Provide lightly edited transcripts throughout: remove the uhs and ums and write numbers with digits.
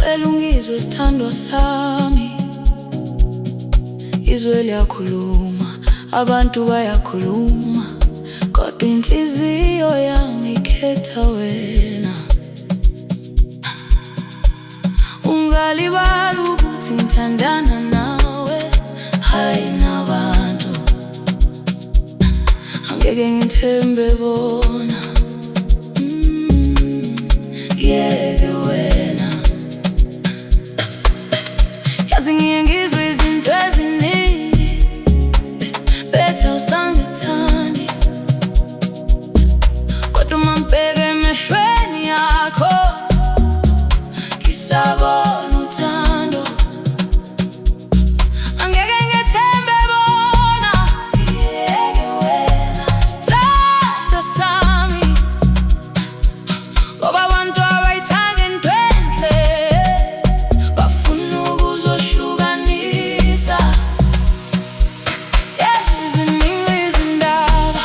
Ngicela ungizwe sithandwa sami, izwe liyakhuluma, abantu bayakhuluma, kodwa inhliziyo yami ikhetha wena. Ungalibali ukuthi ngithandana nawe, hayi nabantu. Angeke ngithembe bona, ngiyeke wena. Yazi ngiye ngizwe izinto eziningi, betha usangithandi, kodwa uma ngibheka emehlweni yakho ngisabona uthando. Angeke ngithembe bona, ngiyeke wena sithandwa sami, ngoba abantu abayithandi into enhle bafuna ukuzohlukanisa. Ziningi izindaba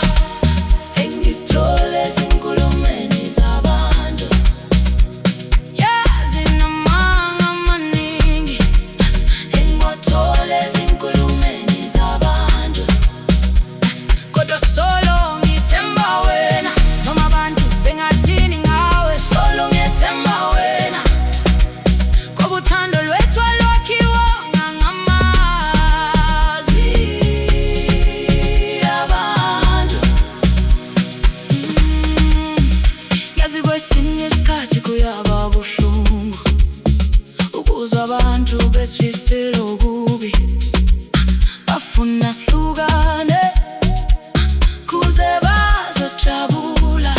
engizithole ezinkulumweni zabantu, zinamanga amaningi engiwathole ezinkulumweni zabantu, kodwa solo ngithemba wena. Noma abantu bengathini ngawe, solo ngithemba wena, ngoba uthando lwethu alwakhiwa ngamazwi abantu. Yazi kwesinye isikhathi kuyaba buhlungu ukuzwa abantu besifisela okubi, bafuna sihlukane kuze bazojabula.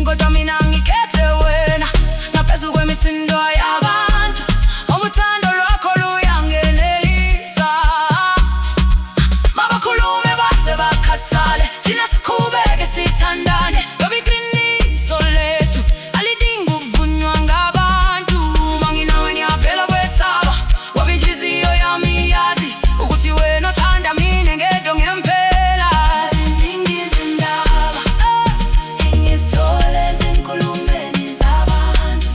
Kodwa mina ngikhethe wena ngaphezu kwemisindo yabantu, ngoba uthando lwakho luyangenelisa. Mabakhulume base bakhathale, thina siqhubeke sithandane, ngoba iqiniso lethu alidingi ukuvunywa ngabantu. Manginawe ngiyaphela kwesaba, ngoba inhliziyo yami yazi ukuthi wena uthanda mina ngedwa ngempela. Ziningi izindaba engizithole ezinkulumweni zabantu,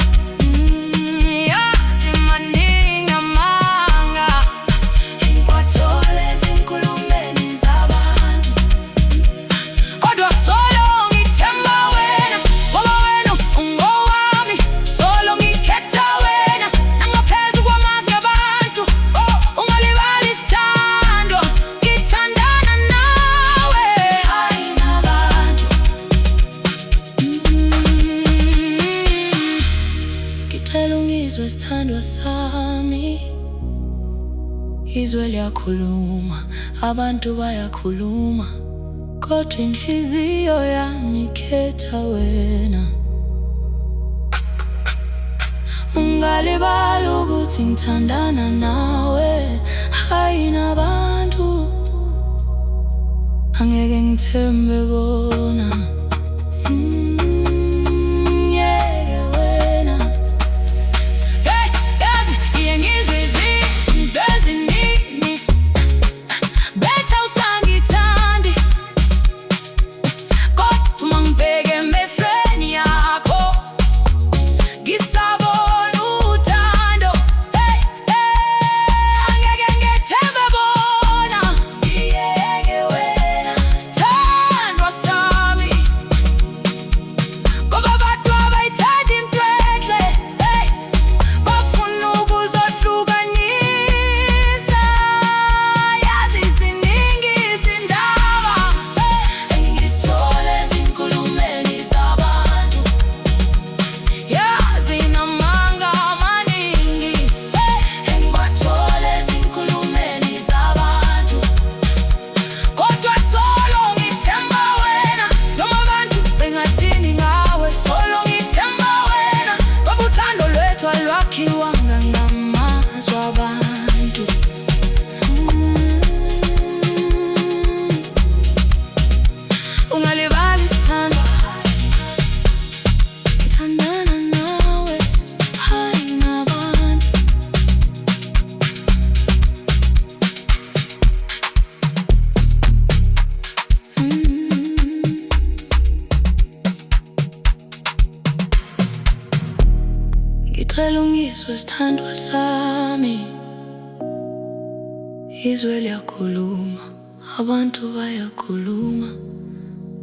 maningi amanga engiwathole ezinkulumweni zabantu, kodwa solo ngithemba wena, ngoba wena ungowami. Solo ngikhetha wena nangaphezu kwamazwi abantu. Ungalibali sithandwa, ngithandana nawe, hayi nabantu. Ngicela ungizwe sithandwa sami, izwe liyakhuluma, abantu bayakhuluma, kodwa inhliziyo yami ikhetha wena. Ungalibali ukuthi ngithandana nawe, hayi nabantu. Angeke ngithembe bona, ngiyeke wena. Yazi ngiye ngizwe izinto eziningi, betha usangithandi, kodwa uma ngibheka emehlweni yakho ngisabona uthando. Angeke ngithembe bona, ngiyeke wena sithandwa sami, Ngicela ungizwe sithandwa sami, izwe liyakhuluma, abantu bayakhuluma,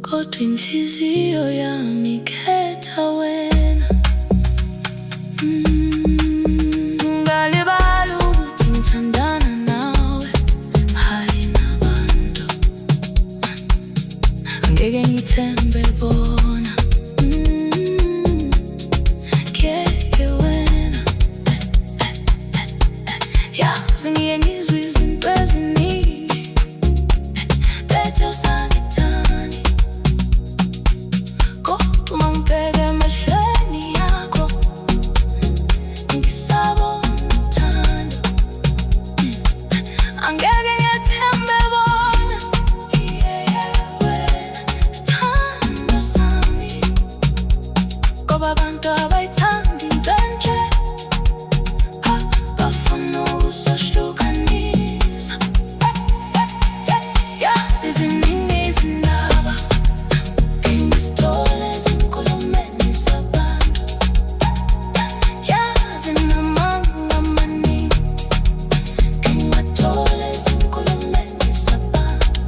kodwa inhliziyo yami ikhetha wena. Ungalibali ukuthi ngithandana nawe, hhayi nabantu. Angeke ngithembe bona, ngeke wena. Yazi ngiye ngizwe izinto eziningi, bethe usangithani, kodwa uma ngibheka emehlweni yakho ngisabona uthando. Angeke ngiyethembe bona, wena sithandwa sami, ngoba abantu abayithandi into enje, bafuna ukusihlukanisa. Yazi ziningi izindaba engizithola ezinkulumeni zabantu, yazi namanga amaningi engiwathola ezinkulumeni zabantu,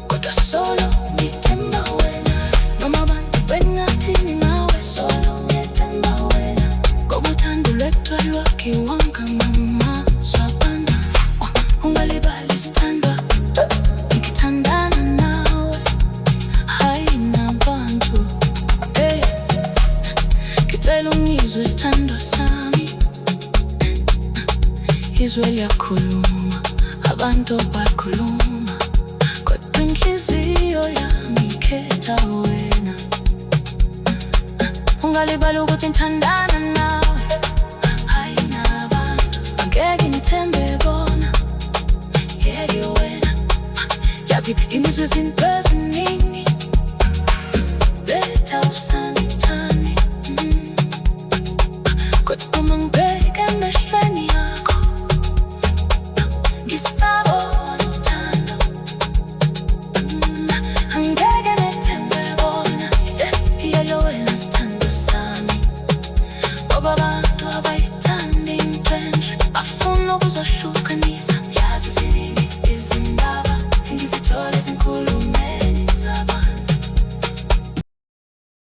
kodwa solo ngithemba wena. Noma abantu bengathini ngawe, solo ngithemba wena, ngoba uthando lwethu alwakhiwanga ngamazwi abantu. Ungalibali sithandwa, ngithandana nawe, hhayi nabantu. Ngicela ungizwe sithandwa sami, izwe liyakhuluma, abantu bayakhuluma, kodwa inhliziyo yami ikhetha wena. Ungalibali ukuthi ngithandana nawe, hhayi nabantu. Angeke ngithembe bona, ngeke wena. Yazi imizwa izinto eziningi,